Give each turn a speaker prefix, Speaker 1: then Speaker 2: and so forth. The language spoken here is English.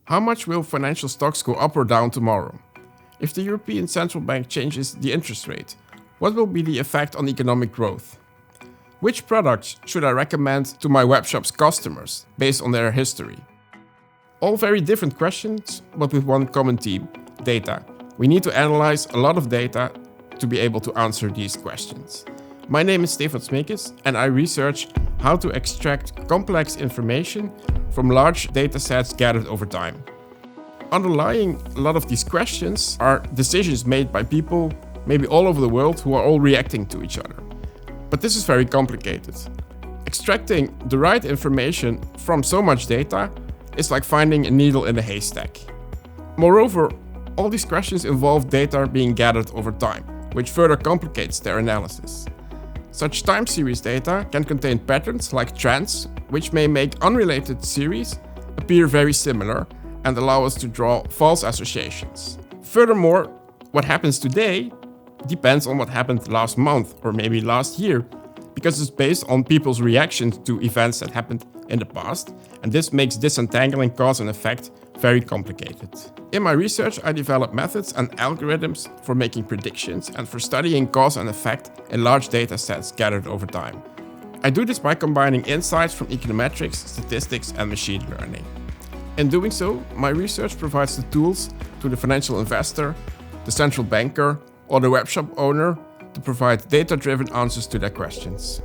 Speaker 1: How much will financial stocks go up or down tomorrow? If the European Central Bank changes the interest rate, what will be the effect on economic growth? Which products should I recommend to my webshop's customers based on their history? All very different questions, but with one common theme: data. We need to analyze a lot of data to be able to answer these questions. My name is Stephan Smeekes, and I research how to extract complex information from large datasets gathered over time. Underlying a lot of these questions are decisions made by people, maybe all over the world, who are all reacting to each other. But this is very complicated. Extracting the right information from so much data is like finding a needle in a haystack. Moreover, all these questions involve data being gathered over time, which further complicates their analysis. Such time series data can contain patterns like trends, which may make unrelated series appear very similar and allow us to draw false associations. Furthermore, what happens today depends on what happened last month or maybe last year, because it's based on people's reactions to events that happened in the past, and this makes disentangling cause and effect very complicated. In my research, I developed methods and algorithms for making predictions and for studying cause and effect in large data sets gathered over time. I do this by combining insights from econometrics, statistics, and machine learning. In doing so, my research provides the tools to the financial investor, the central banker, or the webshop owner to provide data-driven answers to their questions.